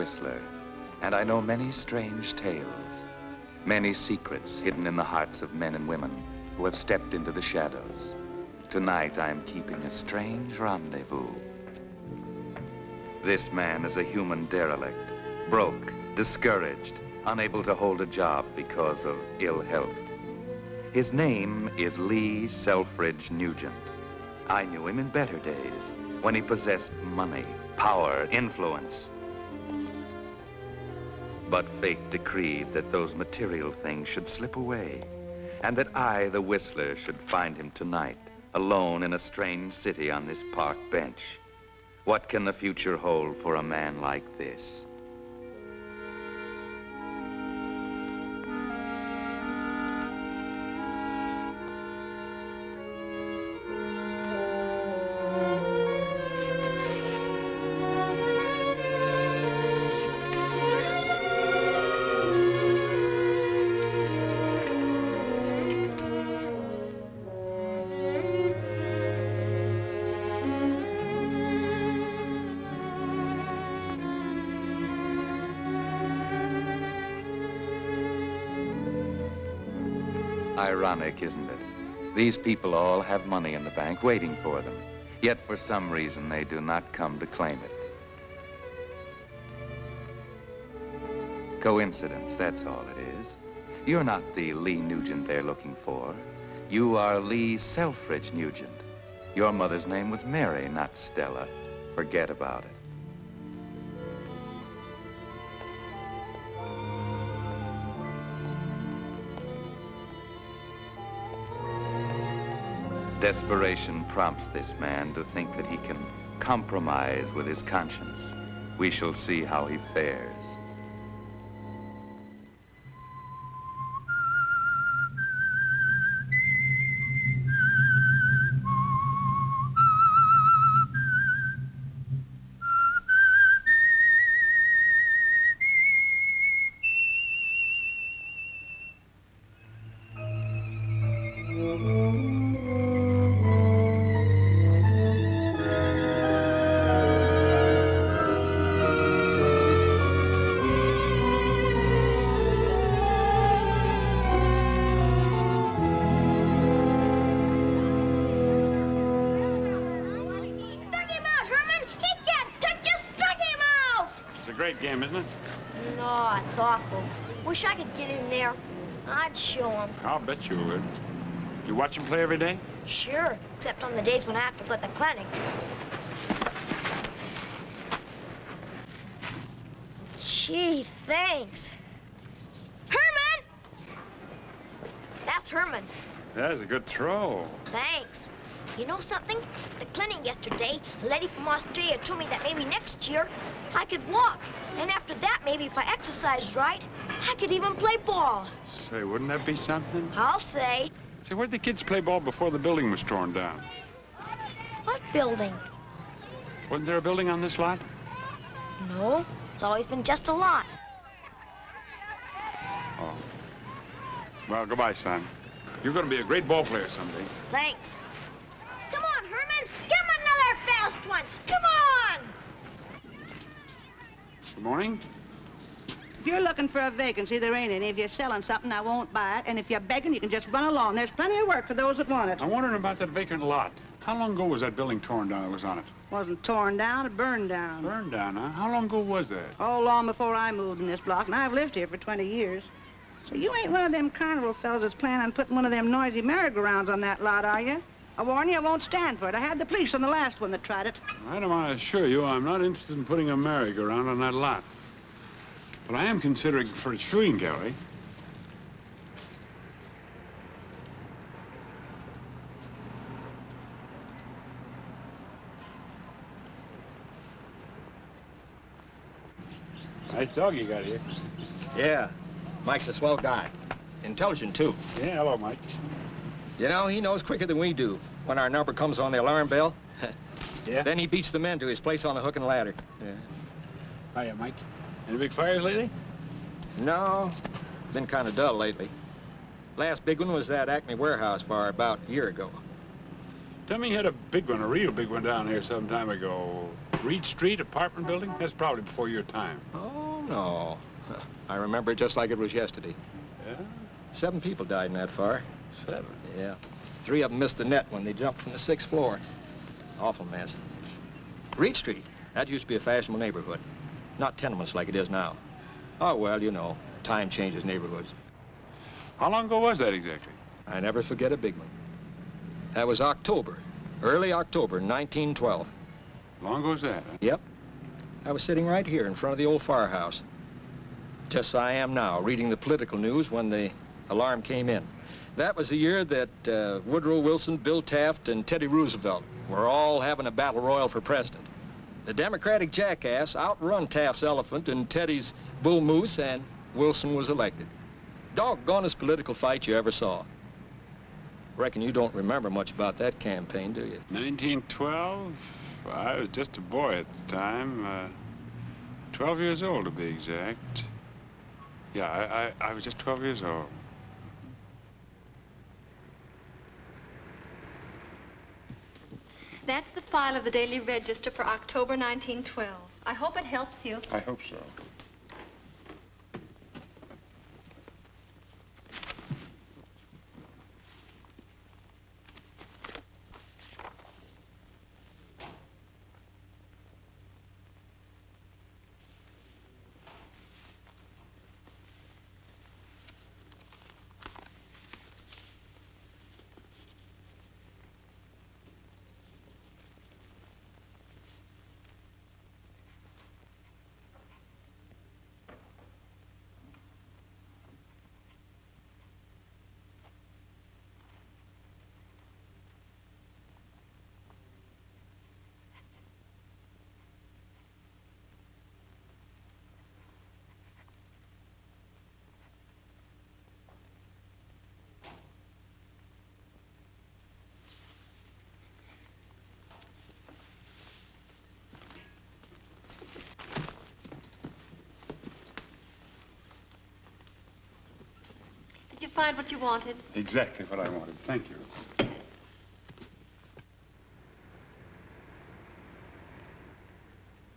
Whistler, and I know many strange tales, many secrets hidden in the hearts of men and women who have stepped into the shadows. Tonight, I am keeping a strange rendezvous. This man is a human derelict, broke, discouraged, unable to hold a job because of ill health. His name is Lee Selfridge Nugent. I knew him in better days, when he possessed money, power, influence. But fate decreed that those material things should slip away, and that I, the Whistler, should find him tonight, alone in a strange city on this park bench. What can the future hold for a man like this? Ironic, isn't it? These people all have money in the bank waiting for them, yet for some reason they do not come to claim it. Coincidence, that's all it is. You're not the Lee Nugent they're looking for. You are Lee Selfridge Nugent. Your mother's name was Mary, not Stella. Forget about it. Desperation prompts this man to think that he can compromise with his conscience. We shall see how he fares. Great game, isn't it? No, it's awful. Wish I could get in there. I'd show him. I'll bet you would. You watch him play every day? Sure, except on the days when I have to go to the clinic. Gee, thanks. Herman! That's Herman. That's a good throw. Thanks. You know something? At the clinic yesterday, a lady from Australia told me that maybe next year I could walk. And after that, maybe if I exercised right, I could even play ball. Say, wouldn't that be something? I'll say. Say, where'd the kids play ball before the building was torn down? What building? Wasn't there a building on this lot? No, it's always been just a lot. Oh. Well, goodbye, son. You're going to be a great ball player someday. Thanks. Come on, Herman. Give him another fast one. Come on. Good morning. If you're looking for a vacancy, there ain't any. If you're selling something, I won't buy it. And if you're begging, you can just run along. There's plenty of work for those that want it. I'm wondering about that vacant lot. How long ago was that building torn down that was on it? Wasn't torn down, it burned down. Burned down, huh? How long ago was that? Oh, long before I moved in this block, and I've lived here for 20 years. So you ain't one of them carnival fellas that's planning on putting one of them noisy merry-go-rounds on that lot, are you? I warn you, I won't stand for it. I had the police on the last one that tried it. Madam, I assure you, I'm not interested in putting a merry-go-round on that lot. But I am considering for a shooting gallery. Nice dog you got here. Yeah, Mike's a swell guy. Intelligent, too. Yeah, hello, Mike. You know, he knows quicker than we do when our number comes on the alarm bell. Yeah? Then he beats the men to his place on the hook and ladder. Yeah. Hiya, Mike. Any big fires lately? No, been kind of dull lately. Last big one was that Acme warehouse fire about a year ago. Tell me you had a big one, a real big one down here some time ago. Reed Street apartment building? That's probably before your time. Oh, no. I remember it just like it was yesterday. Yeah? 7 people died in that fire. 7. Yeah. 3 of them missed the net when they jumped from the 6th floor. Awful mess. Reed Street, that used to be a fashionable neighborhood. Not tenements like it is now. Oh, well, you know, time changes neighborhoods. How long ago was that exactly? I never forget a big one. That was October, early October, 1912. Long ago was that, huh? Yep. I was sitting right here in front of the old firehouse. Just as I am now, reading the political news when the alarm came in. That was the year that Woodrow Wilson, Bill Taft, and Teddy Roosevelt were all having a battle royal for president. The Democratic jackass outrun Taft's elephant and Teddy's bull moose, and Wilson was elected. Doggonest political fight you ever saw. Reckon you don't remember much about that campaign, do you? 1912? Well, I was just a boy at the time. 12 years old, to be exact. Yeah, I was just 12 years old. That's the file of the Daily Register for October 1912. I hope it helps you. I hope so. Did you find what you wanted? Exactly what I wanted. Thank you.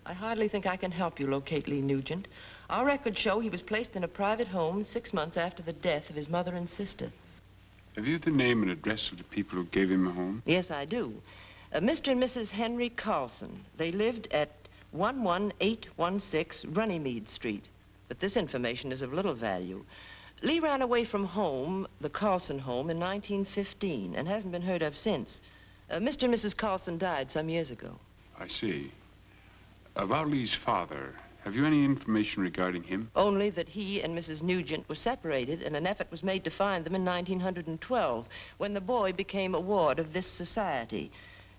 I hardly think I can help you locate Lee Nugent. Our records show he was placed in a private home 6 months after the death of his mother and sister. Have you the name and address of the people who gave him a home? Yes, I do. Mr. and Mrs. Henry Carlson. They lived at 11816 Runnymede Street. But this information is of little value. Lee ran away from home, the Carlson home, in 1915 and hasn't been heard of since. Mr. and Mrs. Carlson died some years ago. I see. About Lee's father, have you any information regarding him? Only that he and Mrs. Nugent were separated and an effort was made to find them in 1912 when the boy became a ward of this society.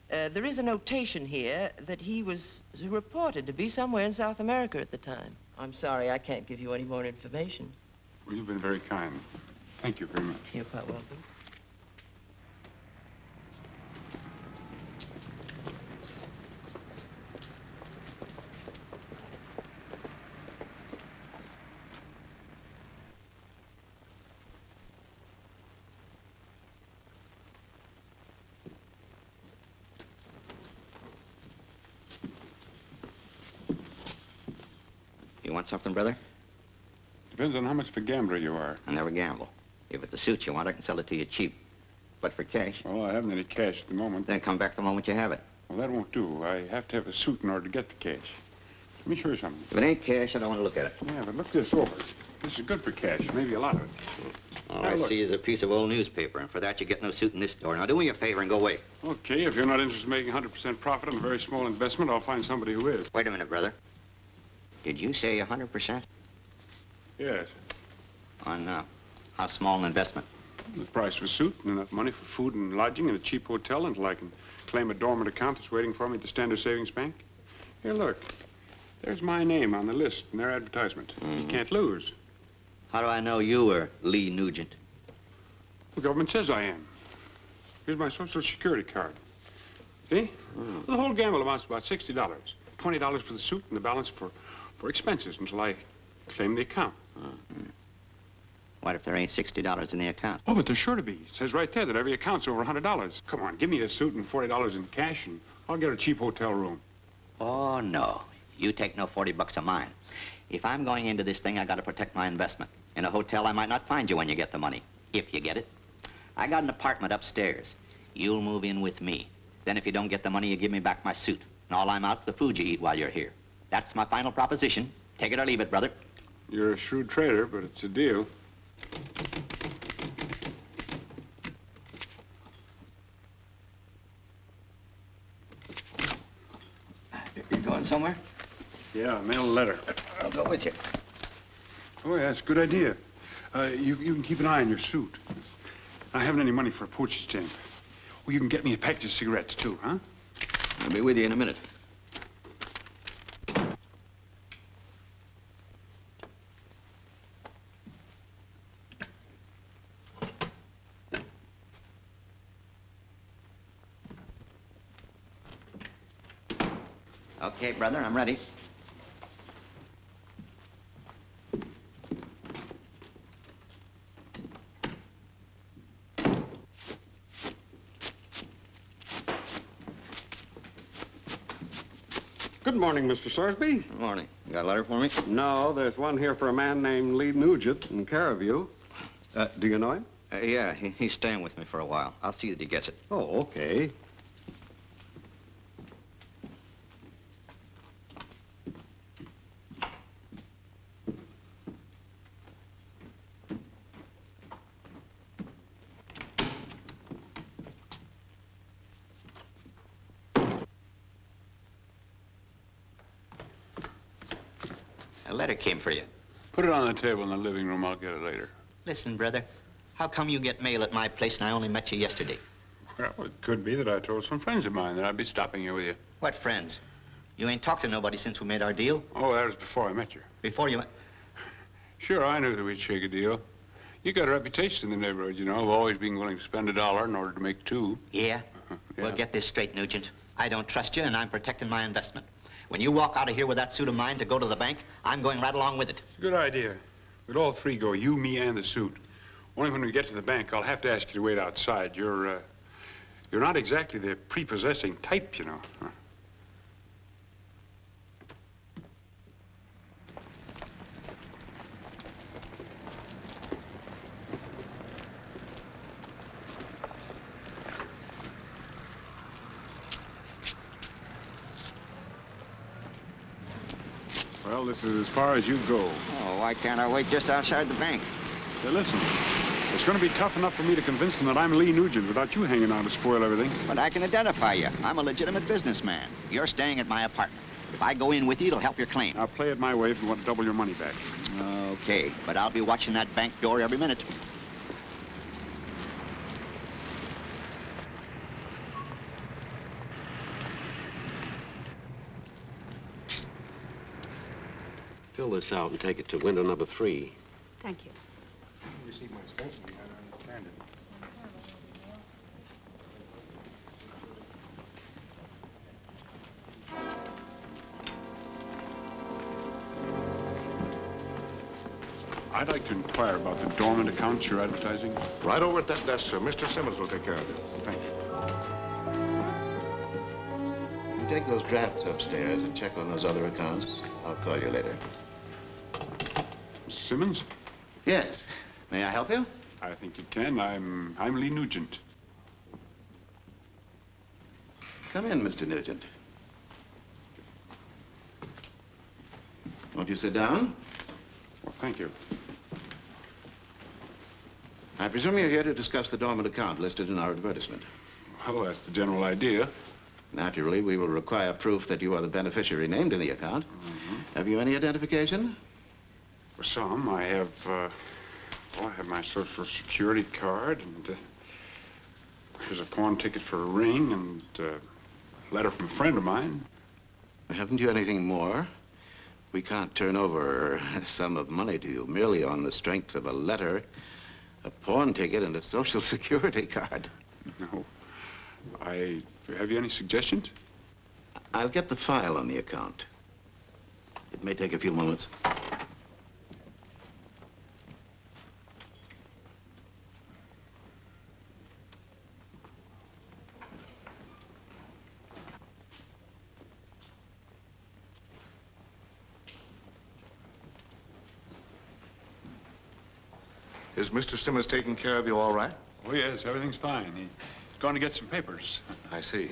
There is a notation here that he was reported to be somewhere in South America at the time. I'm sorry, I can't give you any more information. Well, you've been very kind. Thank you very much. You're quite welcome. You want something, brother? Depends on how much of a gambler you are. I never gamble. If it's a suit you want, I can sell it to you cheap. But for cash, Well, I haven't any cash at the moment. then come back the moment you have it. Well, that won't do. I have to have a suit in order to get the cash. Let me show you something. If it ain't cash, I don't want to look at it. Yeah, but look this over. This is good for cash, maybe a lot of it. All Now, I look. see is a piece of old newspaper, and for that you get no suit in this store. Now do me a favor and go away. Okay, if you're not interested in making 100% profit on a very small investment, I'll find somebody who is. Wait a minute, brother. Did you say 100%? Yes. On how small an investment? The price of a suit and enough money for food and lodging in a cheap hotel until I can claim a dormant account that's waiting for me at the Standard Savings Bank. Here, look. There's my name on the list in their advertisement. You can't lose. How do I know you are Lee Nugent? The government says I am. Here's my Social Security card. See? The whole gamble amounts to about $60. $20 for the suit and the balance for expenses until I claim the account. What if there ain't $60 in the account? Oh, but there's sure to be. It says right there that every account's over $100. Come on, give me a suit and $40 in cash, and I'll get a cheap hotel room. Oh, no. You take no 40 bucks of mine. If I'm going into this thing, I gotta protect my investment. In a hotel, I might not find you when you get the money, if you get it. I got an apartment upstairs. You'll move in with me. Then if you don't get the money, you give me back my suit. And all I'm out's the food you eat while you're here. That's my final proposition. Take it or leave it, brother. You're a shrewd trader, but it's a deal. You going somewhere? Yeah, mail a letter. I'll go with you. Oh, yeah, that's a good idea. You can keep an eye on your suit. I haven't any money for a postage stamp. Well, you can get me a package of cigarettes, too, huh? I'll be with you in a minute. Okay, brother, I'm ready. Good morning, Mr. Sorsby. Good morning. You got a letter for me? No, there's one here for a man named Lee Nugent in care of you. Do you know him? Yeah, he's staying with me for a while. I'll see that he gets it. Oh, okay. A letter came for you. Put it on the table in the living room. I'll get it later. Listen, brother, how come you get mail at my place and I only met you yesterday? Well, it could be that I told some friends of mine that I'd be stopping here with you. What friends? You ain't talked to nobody since we made our deal? Oh, that was before I met you. Before you... Sure, I knew that we'd shake a deal. You got a reputation in the neighborhood, you know, of always being willing to spend $1 in order to make 2. Yeah? Yeah. Well, get this straight, Nugent. I don't trust you, and I'm protecting my investment. When you walk out of here with that suit of mine to go to the bank, I'm going right along with it. It's a good idea. We'd all 3 go, you, me, and the suit. Only when we get to the bank, I'll have to ask you to wait outside. You're not exactly the prepossessing type, you know. Huh? Well, this is as far as you go. Oh, why can't I wait just outside the bank? Hey, listen, it's going to be tough enough for me to convince them that I'm Lee Nugent without you hanging on to spoil everything. But I can identify you. I'm a legitimate businessman. You're staying at my apartment. If I go in with you, it'll help your claim. I'll play it my way if you want to double your money back. Okay, but I'll be watching that bank door every minute. Fill this out and take it to window number 3. Thank you. Receive my statement. I don't understand it. I'd like to inquire about the dormant accounts you're advertising. Right over at that desk, sir. Mr. Simmons will take care of it. Thank you. You take those drafts upstairs and check on those other accounts. I'll call you later. Mr. Simmons? Yes. May I help you? I think you can. I'm Lee Nugent. Come in, Mr. Nugent. Won't you sit down? Well, thank you. I presume you're here to discuss the dormant account listed in our advertisement. Well, that's the general idea. Naturally, we will require proof that you are the beneficiary named in the account. Have you any identification? For some, I have my Social Security card, and here's a pawn ticket for a ring, and a letter from a friend of mine. Haven't you anything more? We can't turn over a sum of money to you merely on the strength of a letter, a pawn ticket, and a Social Security card. No. Have you any suggestions? I'll get the file on the account. It may take a few moments. Is Mr. Simmons taking care of you all right? Oh, yes, everything's fine. He's going to get some papers. I see.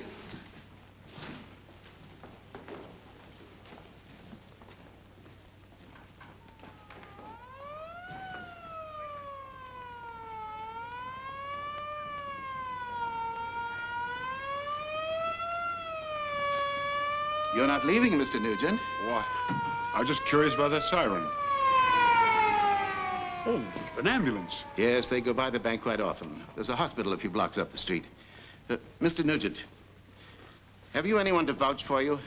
You're not leaving, Mr. Nugent. Why, I was just curious about that siren. Oh, an ambulance. Yes, they go by the bank quite often. There's a hospital a few blocks up the street. Mr. Nugent, have you anyone to vouch for you?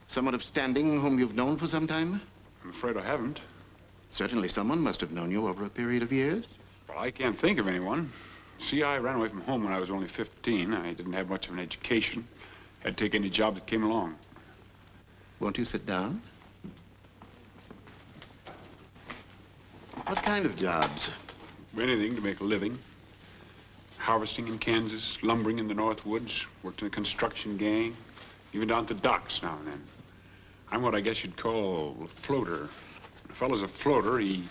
Someone of standing whom you've known for some time? I'm afraid I haven't. Certainly someone must have known you over a period of years. Well, I can't think of anyone. See, I ran away from home when I was only 15. I didn't have much of an education. I'd take any job that came along. Won't you sit down? What kind of jobs? Anything to make a living. Harvesting in Kansas, lumbering in the North Woods, worked in a construction gang, even down at the docks now and then. I'm what I guess you'd call a floater. A fellow's a floater, he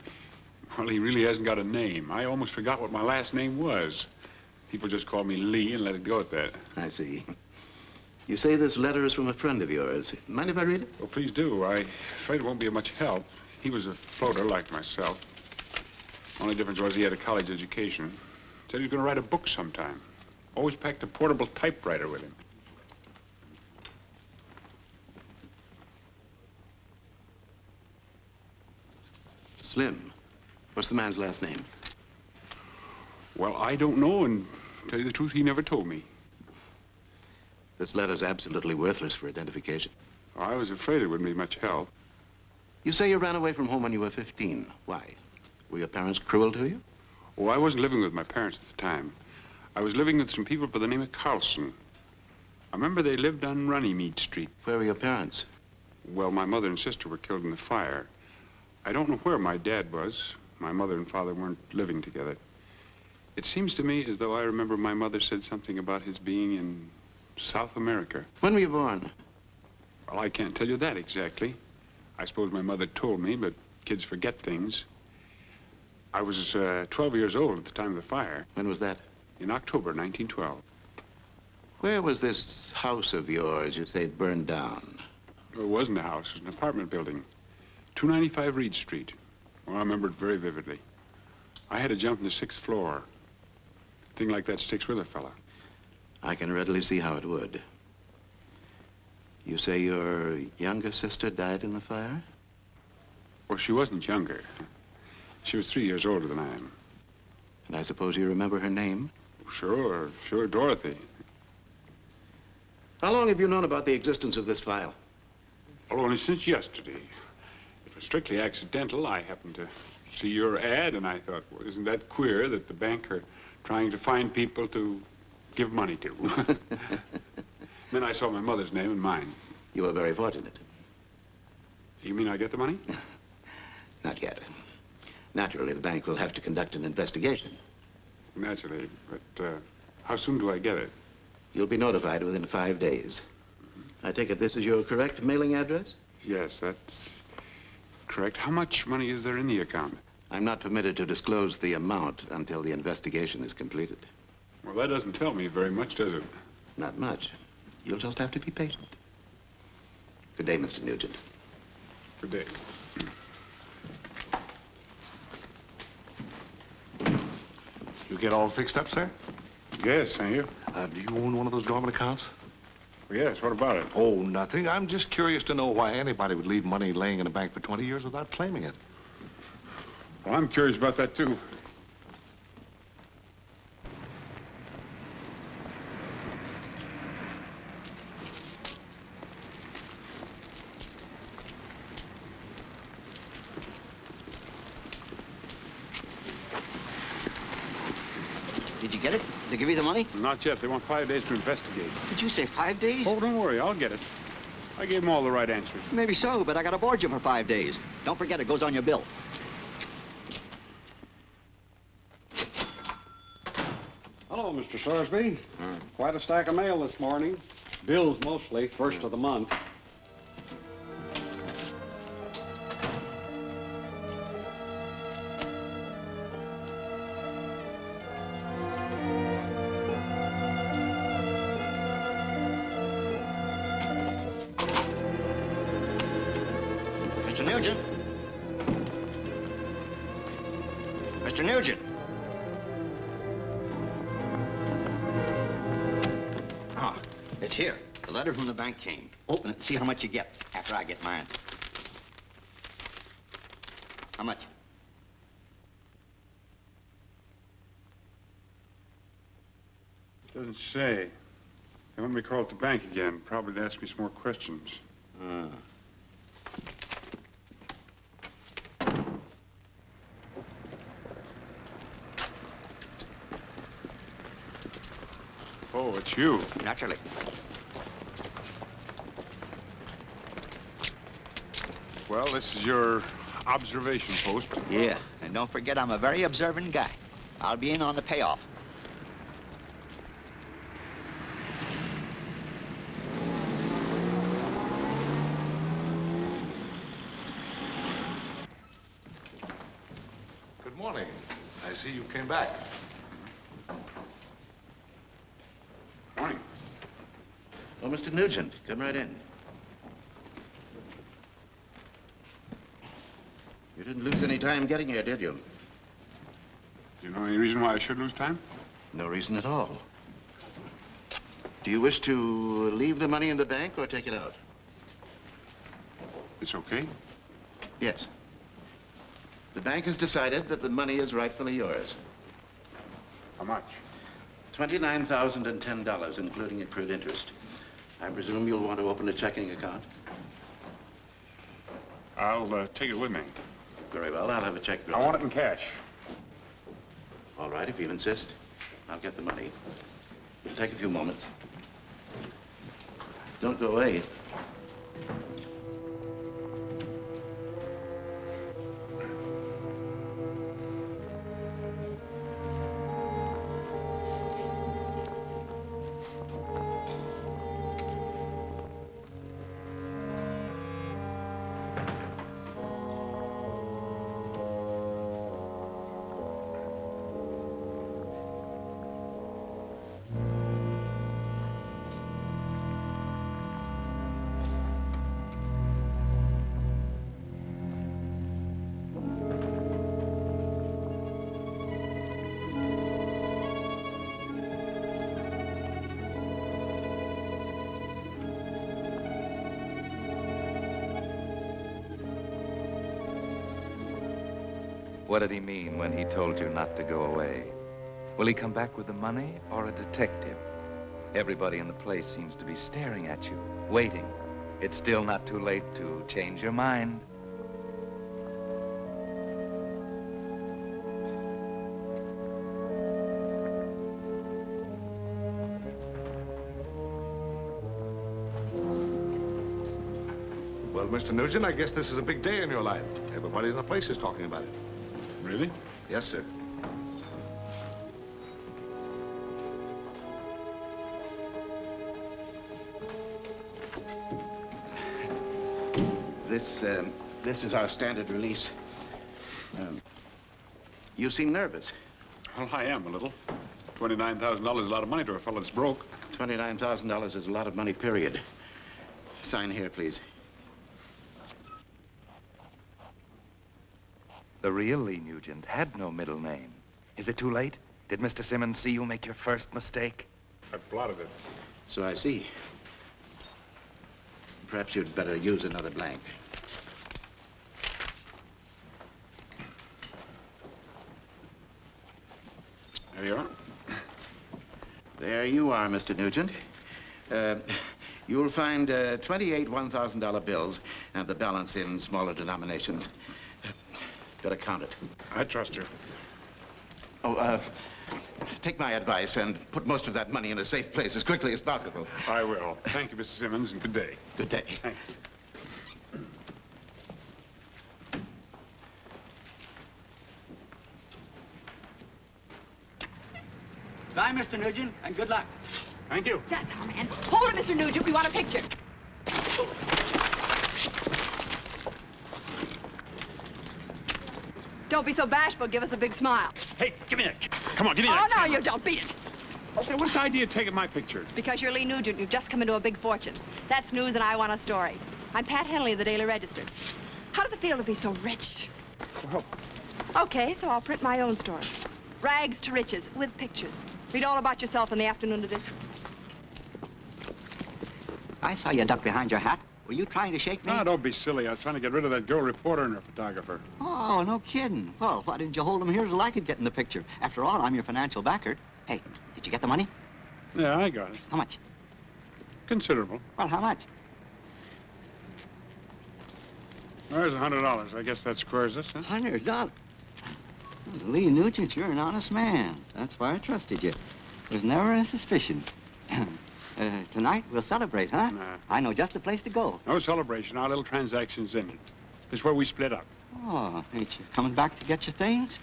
really hasn't got a name. I almost forgot what my last name was. People just call me Lee and let it go at that. I see. You say this letter is from a friend of yours. Mind if I read it? Well, please do. I'm afraid it won't be of much help. He was a floater like myself. Only difference was he had a college education. Said he was going to write a book sometime. Always packed a portable typewriter with him. Slim. What's the man's last name? Well, I don't know, and to tell you the truth, he never told me. This letter's absolutely worthless for identification. I was afraid it wouldn't be much help. You say you ran away from home when you were 15. Why? Were your parents cruel to you? Oh, I wasn't living with my parents at the time. I was living with some people by the name of Carlson. I remember they lived on Runnymede Street. Where were your parents? Well, my mother and sister were killed in the fire. I don't know where my dad was. My mother and father weren't living together. It seems to me as though I remember my mother said something about his being in South America. When were you born? Well, I can't tell you that exactly. I suppose my mother told me, but kids forget things. I was 12 years old at the time of the fire. When was that? In October 1912. Where was this house of yours you say burned down? It wasn't a house. It was an apartment building. 295 Reed Street. Well, I remember it very vividly. I had to jump from the 6th floor. A thing like that sticks with a fella. I can readily see how it would. You say your younger sister died in the fire? Well, she wasn't younger. She was 3 years older than I am. And I suppose you remember her name? Sure, Dorothy. How long have you known about the existence of this file? Well, only since yesterday. It was strictly accidental. I happened to see your ad, and I thought, well, isn't that queer that the bank are trying to find people to give money to? Then I saw my mother's name and mine. You were very fortunate. You mean I get the money? Not yet. Naturally, the bank will have to conduct an investigation. Naturally, but how soon do I get it? You'll be notified within 5 days. I take it this is your correct mailing address? Yes, that's correct. How much money is there in the account? I'm not permitted to disclose the amount until the investigation is completed. Well, that doesn't tell me very much, does it? Not much. You'll just have to be patient. Good day, Mr. Nugent. Good day. You get all fixed up, sir? Yes, thank you. Do you own one of those dormant accounts? Well, yes, what about it? Oh, nothing. I'm just curious to know why anybody would leave money laying in a bank for 20 years without claiming it. Well, I'm curious about that, too. Did you get it? Did they give you the money? Not yet. They want 5 days to investigate. Did you say 5 days? Oh, don't worry. I'll get it. I gave them all the right answers. Maybe so, but I got to board you for 5 days. Don't forget, it goes on your bill. Hello, Mr. Sorsby. Quite a stack of mail this morning. Bills mostly, first of the month. It's here. The letter from the bank came. Open it and see how much you get after I get mine. How much? Doesn't say. They want me to call at the bank again. Probably to ask me some more questions. Oh, it's you. Naturally. Well, this is your observation post. Yeah, and don't forget I'm a very observant guy. I'll be in on the payoff. Good morning. I see you came back. Morning. Oh, Mr. Nugent, come right in. You didn't lose any time getting here, did you? Do you know any reason why I should lose time? No reason at all. Do you wish to leave the money in the bank or take it out? It's okay. Yes. The bank has decided that the money is rightfully yours. How much? $29,010, including accrued interest. I presume you'll want to open a checking account? I'll take it with me. Very well, I'll have a check. I want it in cash. All right, if you insist, I'll get the money. It'll take a few moments. Don't go away. What did he mean when he told you not to go away? Will he come back with the money or a detective? Everybody in the place seems to be staring at you, waiting. It's still not too late to change your mind. Well, Mr. Nugent, I guess this is a big day in your life. Everybody in the place is talking about it. Really? Yes, sir. This is our standard release. You seem nervous. Well, I am a little. $29,000 is a lot of money to a fellow that's broke. $29,000 is a lot of money, period. Sign here, please. The real Lee Nugent had no middle name. Is it too late? Did Mr. Simmons see you make your first mistake? I blotted it. So I see. Perhaps you'd better use another blank. There you are. There you are, Mr. Nugent. You'll find 28 $1,000 bills and the balance in smaller denominations. Better count it. I trust you. Oh, take my advice and put most of that money in a safe place as quickly as possible. I will. Thank you, Mr. Simmons, and good day. Good day. Thank you. Bye, Mr. Nugent, and good luck. Thank you. That's our man. Hold it, Mr. Nugent. We want a picture. Don't be so bashful. Give us a big smile. Hey, give me that. Come on, give me Oh, that. no, you don't. Beat it. Okay, what's the idea of taking my picture? Because you're Lee Nugent. You've just come into a big fortune. That's news, and I want a story. I'm Pat Henley of the Daily Register. How does it feel to be so rich? Well, Okay, so I'll print my own story. Rags to riches, with pictures. Read all about yourself in the afternoon edition. I saw you duck behind your hat. Were you trying to shake me? No, don't be silly. I was trying to get rid of that girl reporter and her photographer. Oh, no kidding. Well, why didn't you hold them here so I could get in the picture? After all, I'm your financial backer. Hey, did you get the money? Yeah, I got it. How much? Considerable. Well, how much? There's $100. I guess that squares us, huh? $100? Lee Nugent, you're an honest man. That's why I trusted you. There's never a suspicion. Tonight, we'll celebrate, huh? Nah. I know just the place to go. No celebration. Our little transaction's ended. This is where we split up. Oh, ain't you coming back to get your things?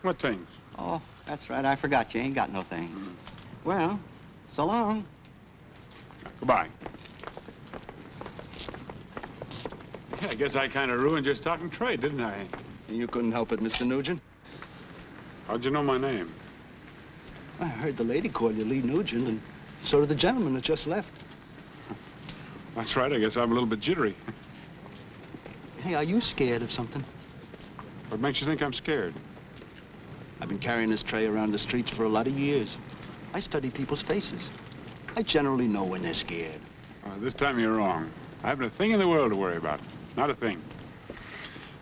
What things? Oh, that's right. I forgot you ain't got no things. Well, so long. Goodbye. Yeah, I guess I kind of ruined your stock and trade, didn't I? You couldn't help it, Mr. Nugent. How'd you know my name? I heard the lady call you Lee Nugent, and so did the gentleman that just left. That's right. I guess I'm a little bit jittery. Hey, are you scared of something? What makes you think I'm scared? I've been carrying this tray around the streets for a lot of years. I study people's faces. I generally know when they're scared. This time you're wrong. I haven't a thing in the world to worry about. Not a thing.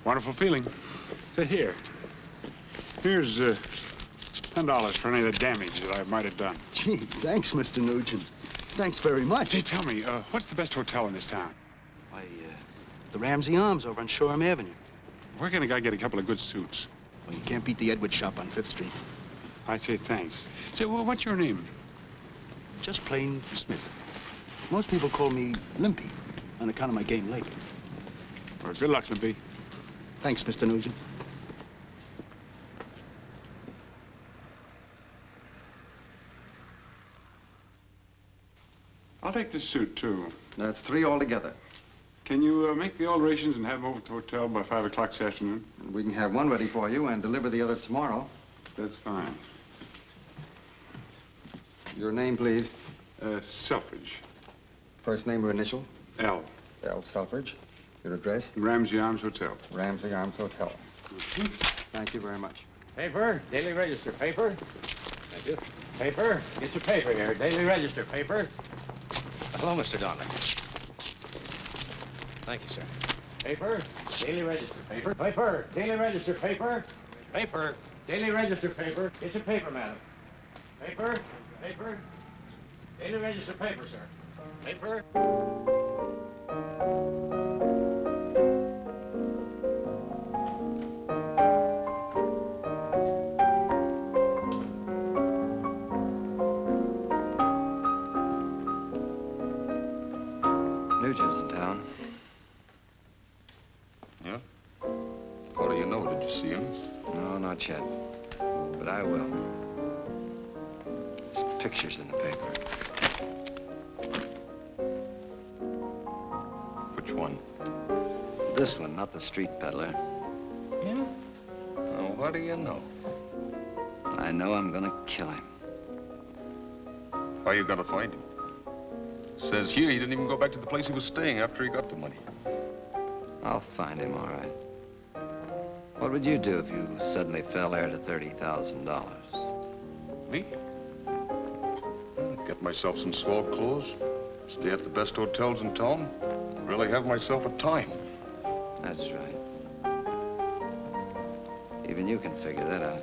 Wonderful feeling. So here. Here's $10 for any of the damage that I might have done. Gee, thanks, Mr. Nugent. Thanks very much. Hey, tell me, what's the best hotel in this town? Why, the Ramsey Arms over on Shoreham Avenue. Where can a guy get a couple of good suits? Well, you can't beat the Edward shop on 5th Street. I'd say thanks. Say, well, what's your name? Just plain Smith. Most people call me Limpy on account of my game leg. Well, good luck, Limpy. Thanks, Mr. Nugent. I'll take this suit, too. That's 3 altogether. Can you make the alterations and have them over to the hotel by 5 o'clock this afternoon? We can have one ready for you and deliver the others tomorrow. That's fine. Your name, please. Selfridge. First name or initial? L. L. Selfridge. Your address? Ramsey Arms Hotel. Ramsey Arms Hotel. Thank you very much. Paper, Daily Register, paper. Thank you. Paper, get your paper here. Daily Register, paper. Hello, Mr. Donnelly. Thank you, sir. Paper, Daily Register, paper. Paper, Daily Register, paper. Paper, Daily Register, paper. Get your paper, madam. Paper, paper. Daily Register, paper, sir. Paper. Nugent's in town. Yeah? How do you know? Did you see him? No, not yet. But I will. There's pictures in the paper. Which one? This one, not the street peddler. Yeah? Well, what do you know? I know I'm gonna kill him. How you gonna find him? Says here he didn't even go back to the place he was staying after he got the money. I'll find him, all right. What would you do if you suddenly fell heir to $30,000? Me? Get myself some swell clothes, stay at the best hotels in town, really have myself a time. That's right. Even you can figure that out.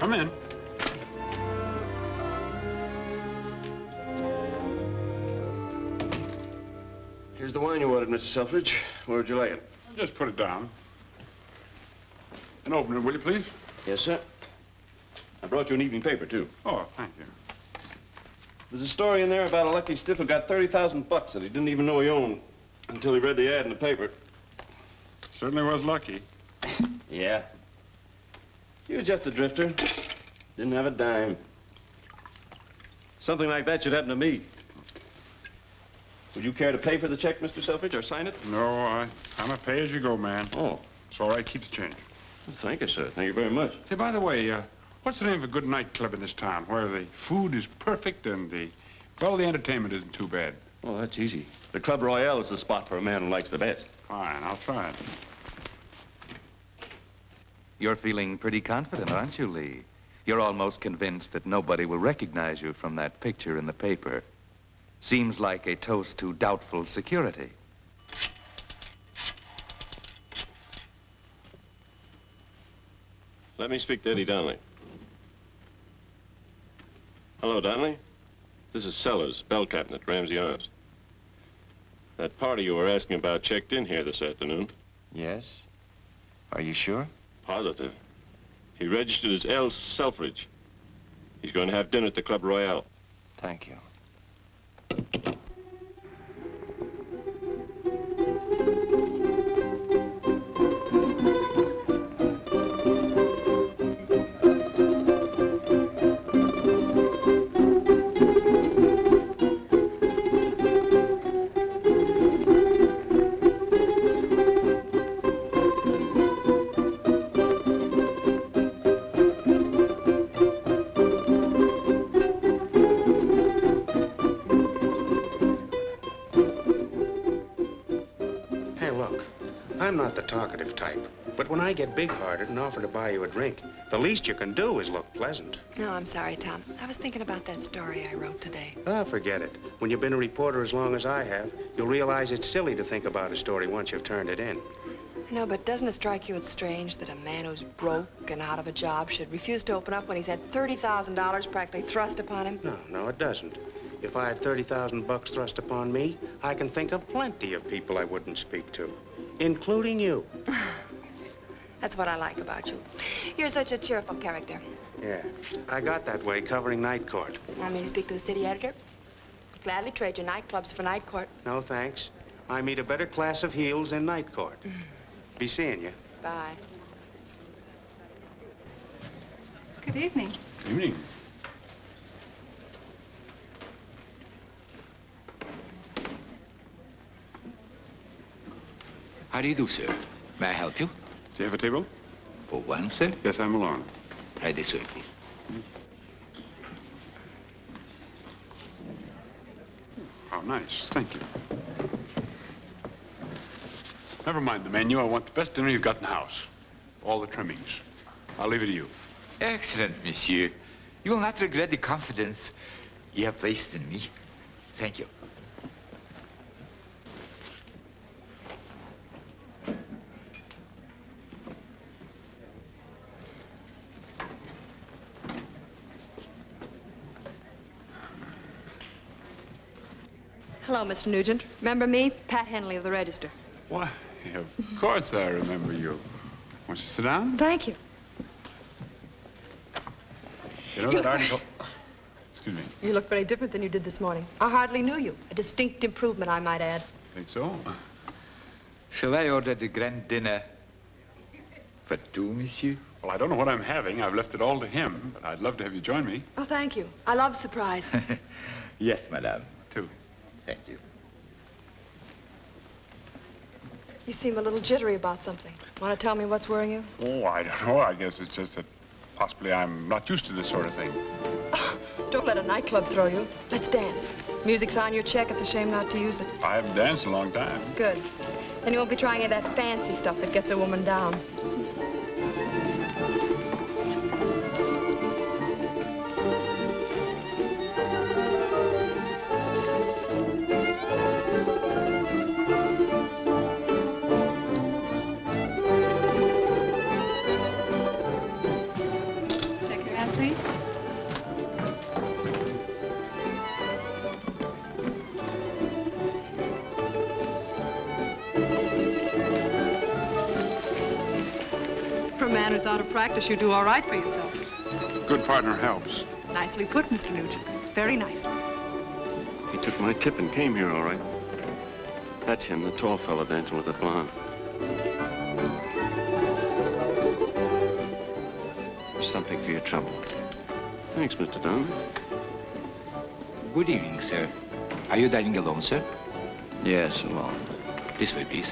Come in. Here's the wine you wanted, Mr. Selfridge. Where would you lay it? Just put it down. And open it, will you, please? Yes, sir. I brought you an evening paper, too. Oh, thank you. There's a story in there about a lucky stiff who got 30,000 bucks that he didn't even know he owned until he read the ad in the paper. Certainly was lucky. Yeah. He was just a drifter. Didn't have a dime. Something like that should happen to me. Would you care to pay for the check, Mr. Selfridge, or sign it? No, I'm a pay-as-you-go man. Oh. It's all right. Keep the change. Well, thank you, sir. Thank you very much. Say, by the way, what's the name of a good nightclub in this town where the food is perfect and the entertainment isn't too bad? Oh, that's easy. The Club Royale is the spot for a man who likes the best. Fine, I'll try it. You're feeling pretty confident, aren't you, Lee? You're almost convinced that nobody will recognize you from that picture in the paper. Seems like a toast to doubtful security. Let me speak to Eddie Donnelly. Hello, Donnelly. This is Sellers, bell captain at Ramsey Arms. That party you were asking about checked in here this afternoon. Yes? Are you sure? Positive. He registered as L. Selfridge. He's going to have dinner at the Club Royale. Thank you. I'm not the talkative type, but when I get big-hearted and offer to buy you a drink, the least you can do is look pleasant. No, I'm sorry, Tom. I was thinking about that story I wrote today. Ah, forget it. When you've been a reporter as long as I have, you'll realize it's silly to think about a story once you've turned it in. No, but doesn't it strike you as strange that a man who's broke and out of a job should refuse to open up when he's had $30,000 practically thrust upon him? No, it doesn't. If I had 30,000 bucks thrust upon me, I can think of plenty of people I wouldn't speak to, including you. That's what I like about you. You're such a cheerful character. Yeah, I got that way covering Night Court. Want me to speak to the city editor? I'd gladly trade your nightclubs for Night Court. No, thanks. I meet a better class of heels in Night Court. Be seeing you. Bye. Good evening. Good evening. How do you do, sir? May I help you? Do you have a table? For one, sir? Yes, I'm alone. Right this way, please. Oh, nice. Thank you. Never mind the menu. I want the best dinner you've got in the house. All the trimmings. I'll leave it to you. Excellent, monsieur. You will not regret the confidence you have placed in me. Thank you. Hello, Mr. Nugent. Remember me? Pat Henley of the Register. Why, of course I remember you. Won't you sit down? Thank you. You know that article... Excuse me. You look very different than you did this morning. I hardly knew you. A distinct improvement, I might add. Think so? Shall I order the grand dinner for two, monsieur? Well, I don't know what I'm having. I've left it all to him, but I'd love to have you join me. Oh, thank you. I love surprises. Yes, madame. Two. Thank you. You seem a little jittery about something. Want to tell me what's worrying you? Oh, I don't know. I guess it's just that possibly I'm not used to this sort of thing. Don't let a nightclub throw you. Let's dance. Music's on your check. It's a shame not to use it. I haven't danced in a long time. Good. Then you won't be trying any of that fancy stuff that gets a woman down. Please. For a man who's out of practice, you do all right for yourself. Good partner helps. Nicely put, Mr. Nugent. Very nicely. He took my tip and came here, all right. That's him, the tall fellow dancing with the blonde. Something for your trouble. Thanks, Mr. Donnelly. Good evening, sir. Are you dining alone, sir? Yes, alone. This way, please.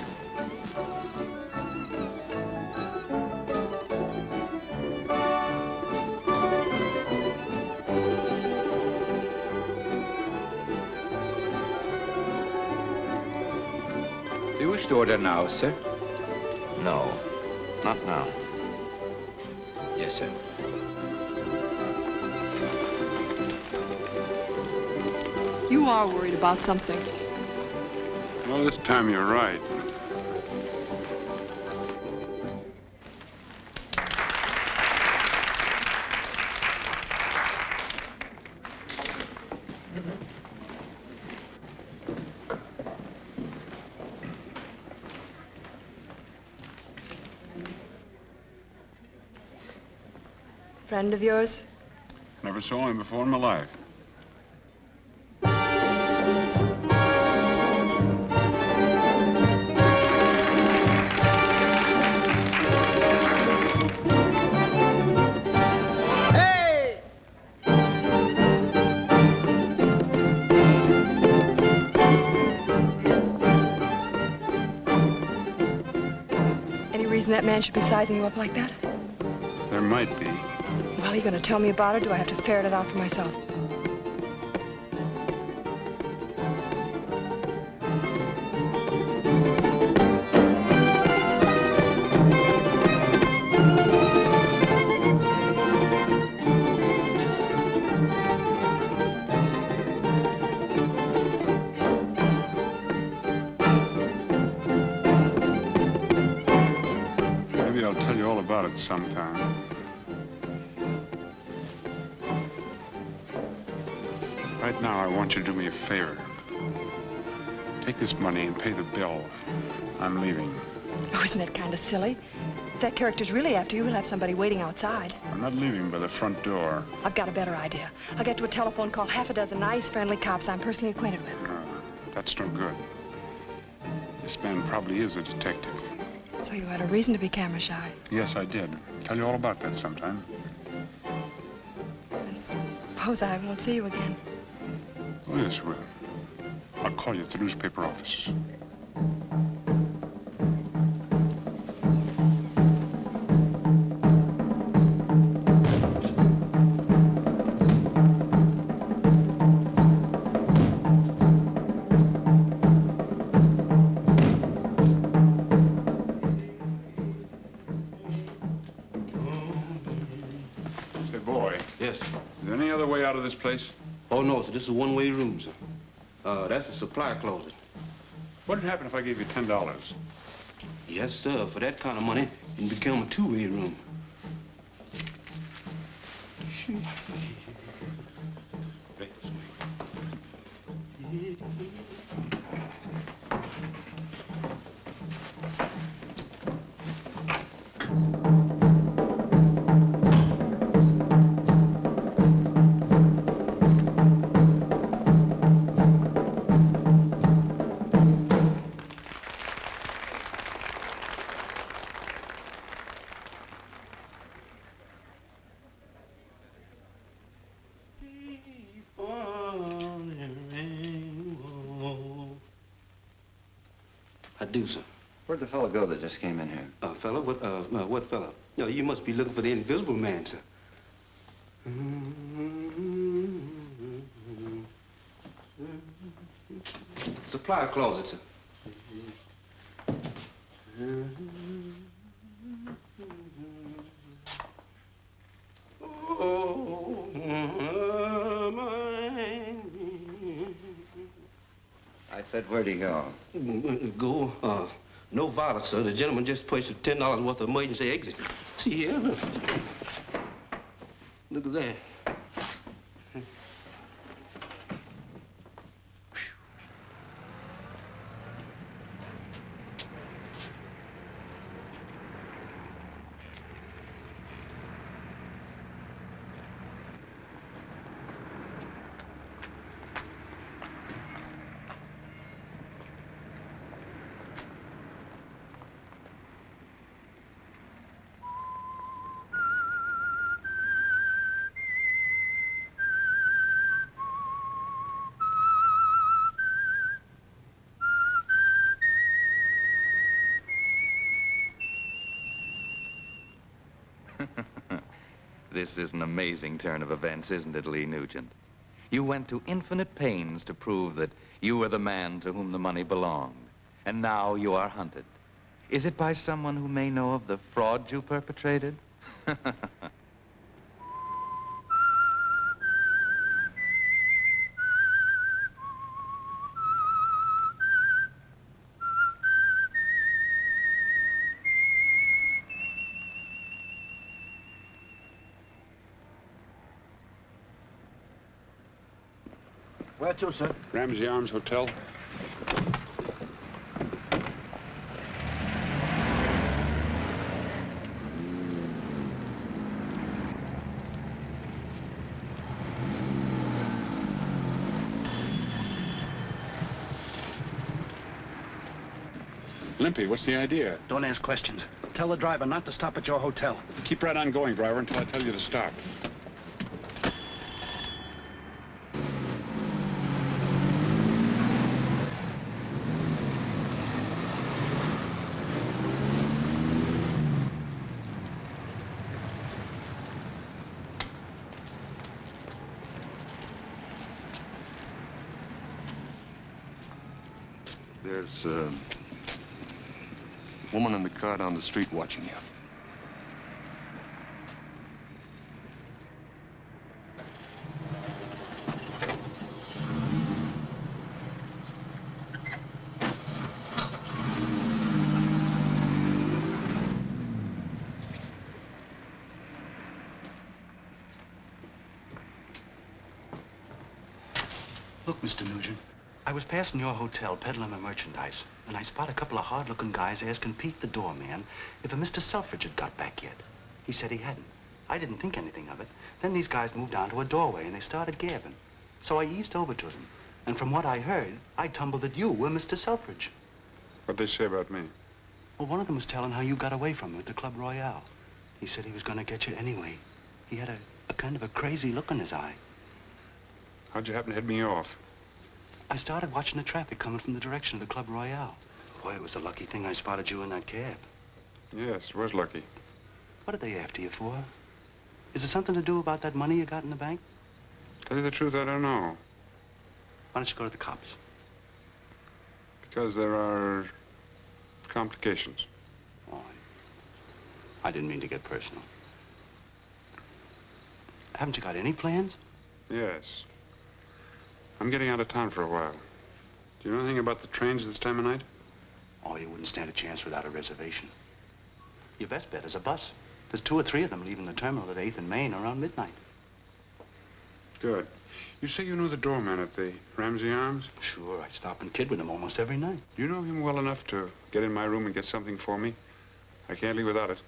Do you wish to order now, sir? No, not now. Yes, sir. You are worried about something. Well, this time you're right. Friend of yours? Never saw him before in my life. Any reason that man should be sizing you up like that? There might be. Well, are you going to tell me about it, or do I have to ferret it out for myself? Maybe I'll tell you all about it sometime. Right now, I want you to do me a favor. Take this money and pay the bill. I'm leaving. Oh, isn't that kind of silly? If that character's really after you, he'll have somebody waiting outside. I'm not leaving by the front door. I've got a better idea. I'll get to a telephone call half a dozen nice, friendly cops I'm personally acquainted with. That's no good. This man probably is a detective. So you had a reason to be camera shy. Yes, I did. Tell you all about that sometime. I suppose I won't see you again. Oh, yes, well. I'll call you at the newspaper office. Say, boy. Yes. Is there any other way out of this place? Oh, no, sir. This is a one-way room, sir. That's a supply closet. What'd happen if I gave you $10? Yes, sir. For that kind of money, it can become a two-way room. I do, sir. Where'd the fellow go that just came in here? Fella? What fella? No, you must be looking for the invisible man, sir. Supply closet, sir. I said, where'd he go? Go? No violence, sir. The gentleman just pushed $10 worth of emergency exit. See here? Look at that. This is an amazing turn of events, isn't it, Lee Nugent? You went to infinite pains to prove that you were the man to whom the money belonged. And now you are hunted. Is it by someone who may know of the fraud you perpetrated? Where to, sir? Ramsey Arms Hotel. Limpy, what's the idea? Don't ask questions. Tell the driver not to stop at your hotel. Keep right on going, driver, until I tell you to stop. There's a woman in the car down the street watching you. Look, Mr. Nugent, I was passing your hotel peddling my merchandise, and I spot a couple of hard-looking guys asking Pete, the doorman, if a Mr. Selfridge had got back yet. He said he hadn't. I didn't think anything of it. Then these guys moved down to a doorway, and they started gabbing. So I eased over to them, and from what I heard, I tumbled that you were Mr. Selfridge. What'd they say about me? Well, one of them was telling how you got away from him at the Club Royale. He said he was going to get you anyway. He had a kind of a crazy look in his eye. How'd you happen to head me off? I started watching the traffic coming from the direction of the Club Royale. Boy, it was a lucky thing I spotted you in that cab. Yes, it was lucky. What are they after you for? Is it something to do about that money you got in the bank? Tell you the truth, I don't know. Why don't you go to the cops? Because there are complications. Oh, I didn't mean to get personal. Haven't you got any plans? Yes. I'm getting out of town for a while. Do you know anything about the trains this time of night? Oh, you wouldn't stand a chance without a reservation. Your best bet is a bus. There's 2 or 3 of them leaving the terminal at 8th and Main around midnight. Good. You say you know the doorman at the Ramsey Arms? Sure, I stop and kid with him almost every night. Do you know him well enough to get in my room and get something for me? I can't leave without it.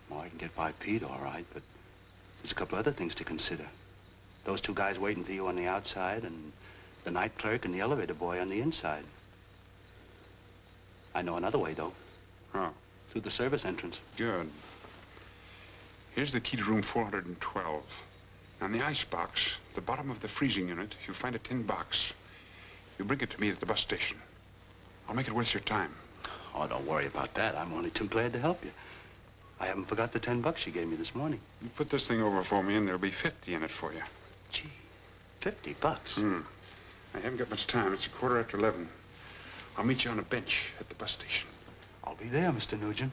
Well, I can get by Pete, all right, but there's a couple other things to consider. Those 2 guys waiting for you on the outside, and the night clerk and the elevator boy on the inside. I know another way, though. How? Through the service entrance. Good. Here's the key to room 412. On the ice box, the bottom of the freezing unit, you'll find a tin box. You bring it to me at the bus station. I'll make it worth your time. Oh, don't worry about that. I'm only too glad to help you. I haven't forgot the $10 you gave me this morning. You put this thing over for me, and there'll be 50 in it for you. Gee, $50? I haven't got much time. It's 11:15. I'll meet you on a bench at the bus station. I'll be there, Mr. Nugent.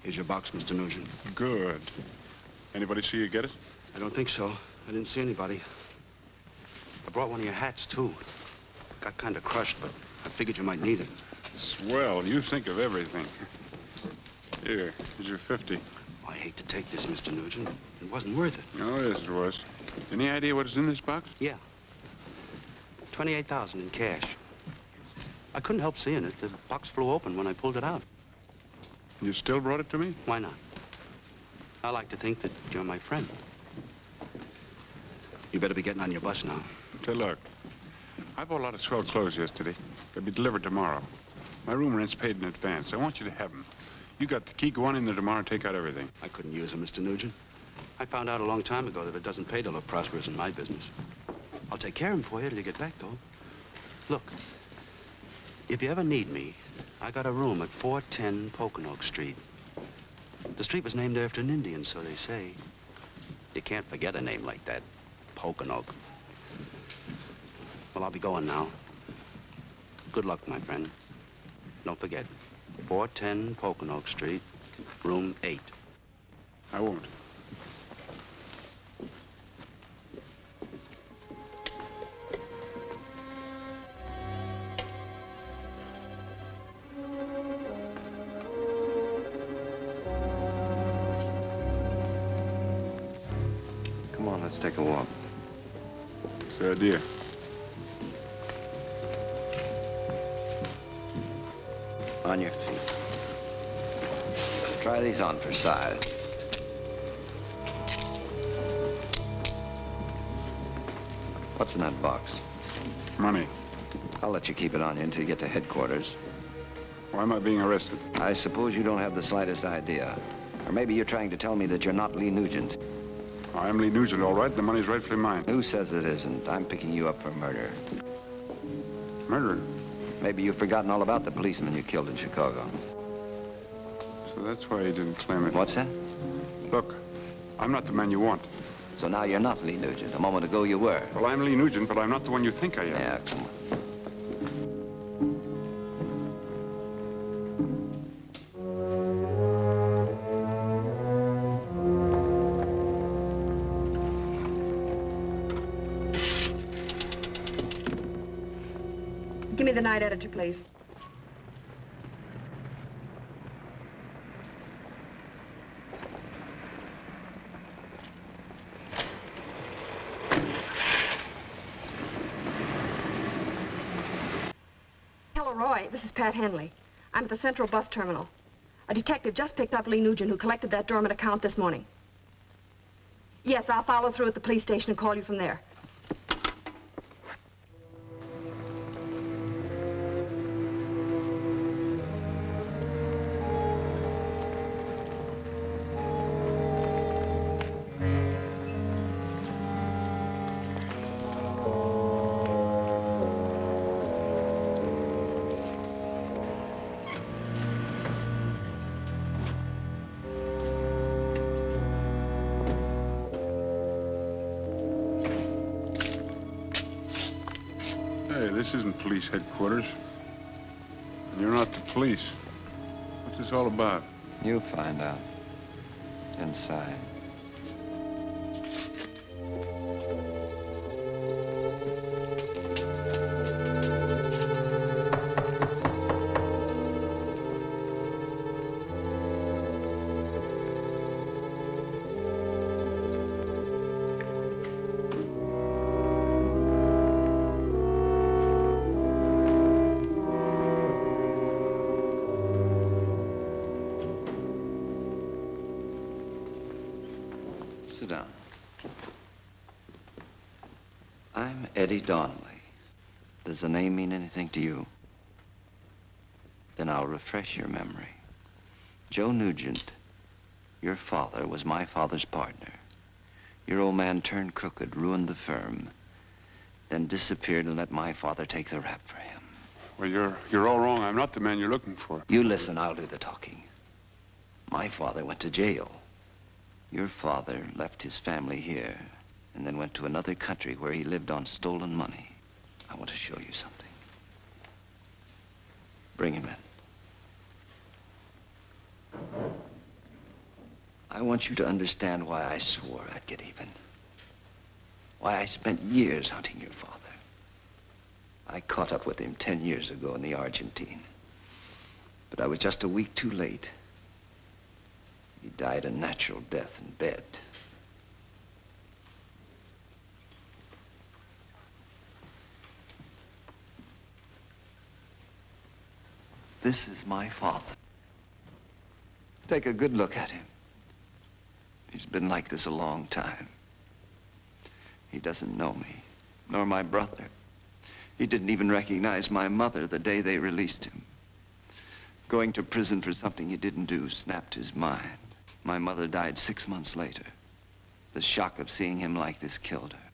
Here's your box, Mr. Nugent. Good. Anybody see you get it? I don't think so. I didn't see anybody. I brought one of your hats, too. Got kind of crushed, but I figured you might need it. Swell. You think of everything. Here's your 50. I hate to take this, Mr. Nugent. It wasn't worth it. Oh, yes, it was. Any idea what is in this box? Yeah. $28,000 in cash. I couldn't help seeing it. The box flew open when I pulled it out. You still brought it to me? Why not? I like to think that you're my friend. You better be getting on your bus now. Say, look, I bought a lot of swell clothes yesterday. They'll be delivered tomorrow. My room rent's paid in advance. I want you to have them. You got the key. Go on in there tomorrow and take out everything. I couldn't use them, Mr. Nugent. I found out a long time ago that it doesn't pay to look prosperous in my business. I'll take care of them for you till you get back, though. Look, if you ever need me, I got a room at 410 Poconoke Street. The street was named after an Indian, so they say. You can't forget a name like that, Poconoke. Well, I'll be going now. Good luck, my friend. Don't forget, 410 Poconoke Street, room 8. I won't. Come on, let's take a walk. What's the idea? On your feet. Try these on for size. What's in that box? Money. I'll let you keep it on you until you get to headquarters. Why am I being arrested? I suppose you don't have the slightest idea. Or maybe you're trying to tell me that you're not Lee Nugent. I'm Lee Nugent, all right. The money's rightfully mine. Who says it isn't? I'm picking you up for murder. Murder? Maybe you've forgotten all about the policeman you killed in Chicago. So that's why you didn't claim it. What's that? Look, I'm not the man you want. So now you're not Lee Nugent. A moment ago you were. Well, I'm Lee Nugent, but I'm not the one you think I am. Yeah, come on. Give me the night editor, please. Hello, Roy. This is Pat Henley. I'm at the Central Bus Terminal. A detective just picked up Lee Nugent, who collected that dormant account this morning. Yes, I'll follow through at the police station and call you from there. Hey, this isn't police headquarters. And you're not the police. What's this all about? You'll find out. Inside. Sit down. I'm Eddie Donnelly. Does the name mean anything to you? Then I'll refresh your memory. Joe Nugent, your father, was my father's partner. Your old man turned crooked, ruined the firm, then disappeared and let my father take the rap for him. Well, you're all wrong. I'm not the man you're looking for. You listen, I'll do the talking. My father went to jail. Your father left his family here and then went to another country where he lived on stolen money. I want to show you something. Bring him in. I want you to understand why I swore I'd get even. Why I spent years hunting your father. I caught up with him 10 years ago in the Argentine. But I was just a week too late. He died a natural death in bed. This is my father. Take a good look at him. He's been like this a long time. He doesn't know me, nor my brother. He didn't even recognize my mother the day they released him. Going to prison for something he didn't do snapped his mind. My mother died 6 months later. The shock of seeing him like this killed her.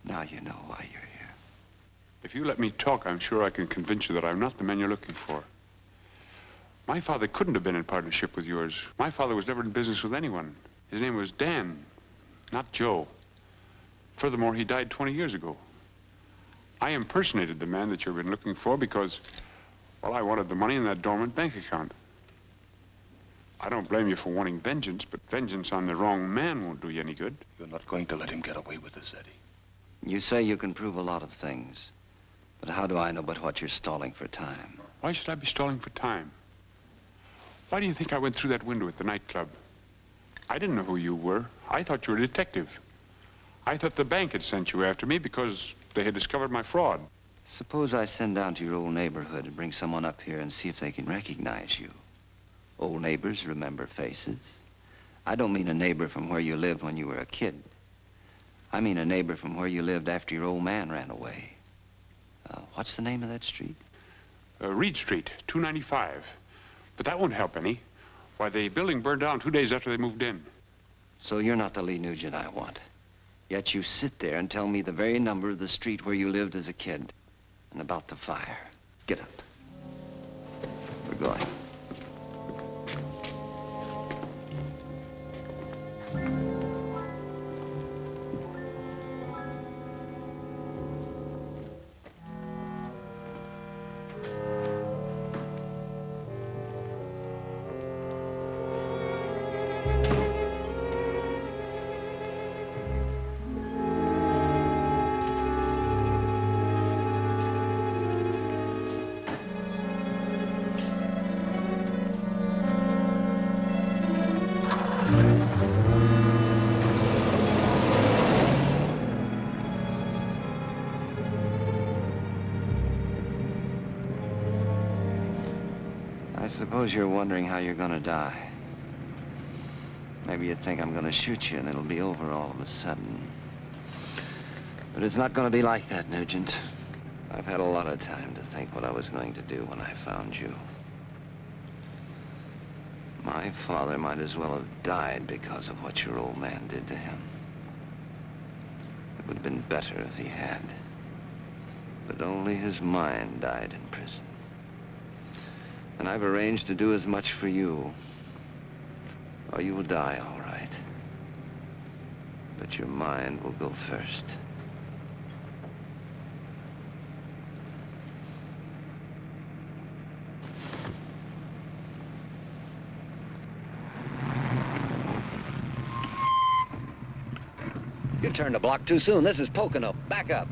Now you know why you're here. If you let me talk, I'm sure I can convince you that I'm not the man you're looking for. My father couldn't have been in partnership with yours. My father was never in business with anyone. His name was Dan, not Joe. Furthermore, he died 20 years ago. I impersonated the man that you've been looking for because, well, I wanted the money in that dormant bank account. I don't blame you for wanting vengeance, but vengeance on the wrong man won't do you any good. You're not going to let him get away with this, Eddie. You say you can prove a lot of things, but how do I know but what you're stalling for time? Why should I be stalling for time? Why do you think I went through that window at the nightclub? I didn't know who you were. I thought you were a detective. I thought the bank had sent you after me because they had discovered my fraud. Suppose I send down to your old neighborhood and bring someone up here and see if they can recognize you. Old neighbors remember faces. I don't mean a neighbor from where you lived when you were a kid. I mean a neighbor from where you lived after your old man ran away. What's the name of that street? Reed Street, 295. But that won't help any. Why, the building burned down 2 days after they moved in. So you're not the Lee Nugent I want. Yet you sit there and tell me the very number of the street where you lived as a kid and about the fire. Get up. We're going. I suppose you're wondering how you're gonna die. Maybe you think I'm gonna shoot you and it'll be over all of a sudden. But it's not gonna be like that, Nugent. I've had a lot of time to think what I was going to do when I found you. My father might as well have died because of what your old man did to him. It would have been better if he had. But only his mind died in prison. And I've arranged to do as much for you. Oh, you will die, all right. But your mind will go first. You turned a block too soon. This is Pocono. Back up.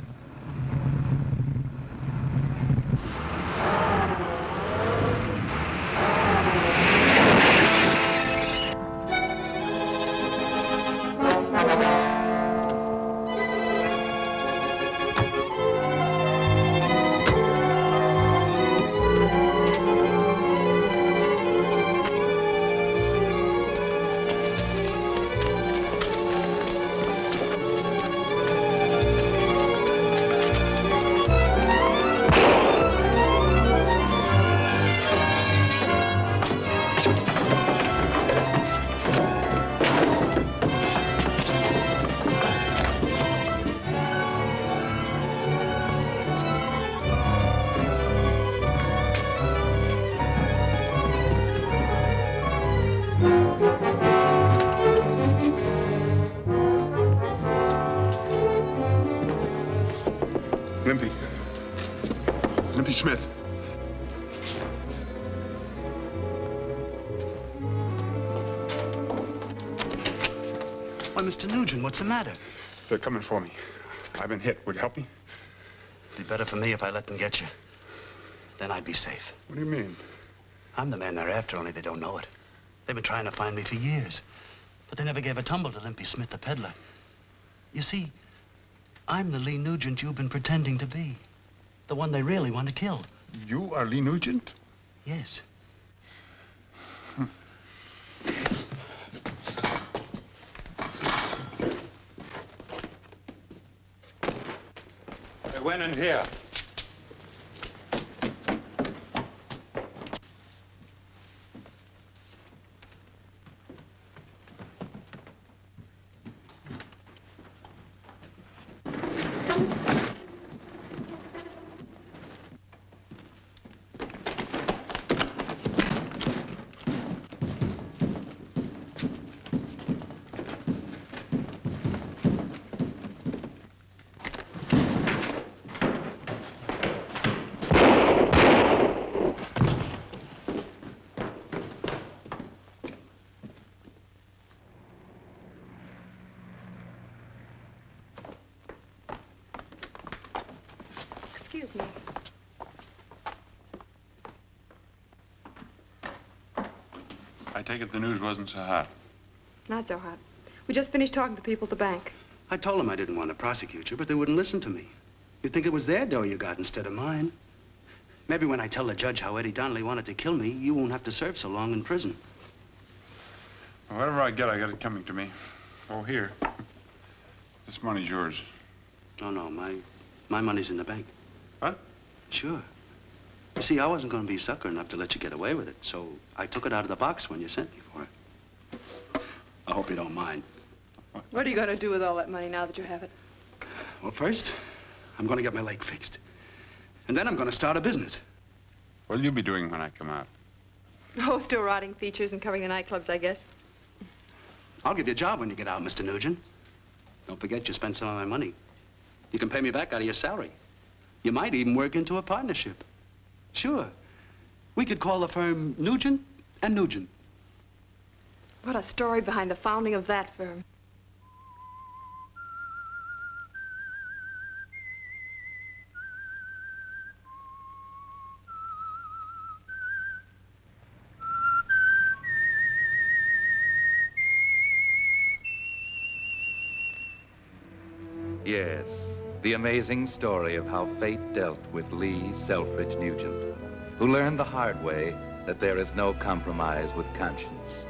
Limpy Smith. Why, Mr. Nugent, what's the matter? They're coming for me. I've been hit. Would you help me? It'd be better for me if I let them get you. Then I'd be safe. What do you mean? I'm the man they're after, only they don't know it. They've been trying to find me for years. But they never gave a tumble to Limpy Smith, the peddler. You see, I'm the Lee Nugent you've been pretending to be. The one they really want to kill. You are Lee Nugent? Yes. They went in here. Excuse me. I take it the news wasn't so hot. Not so hot. We just finished talking to people at the bank. I told them I didn't want to prosecute you, but they wouldn't listen to me. You'd think it was their dough you got instead of mine. Maybe when I tell the judge how Eddie Donnelly wanted to kill me, you won't have to serve so long in prison. Well, whatever I get it coming to me. Oh, here. This money's yours. Oh, no, my money's in the bank. What? Sure. You see, I wasn't going to be sucker enough to let you get away with it, so I took it out of the box when you sent me for it. I hope you don't mind. What are you going to do with all that money now that you have it? Well, first, I'm going to get my leg fixed. And then I'm going to start a business. What'll you be doing when I come out? Oh, still writing features and covering the nightclubs, I guess. I'll give you a job when you get out, Mr. Nugent. Don't forget you spent some of my money. You can pay me back out of your salary. You might even work into a partnership. Sure. We could call the firm Nugent and Nugent. What a story behind the founding of that firm. Yes, the amazing story of how fate dealt with Lee Selfridge Nugent, who learned the hard way that there is no compromise with conscience.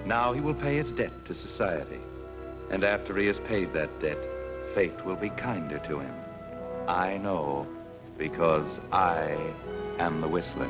Now he will pay his debt to society. And after he has paid that debt, fate will be kinder to him. I know, because I am the Whistler.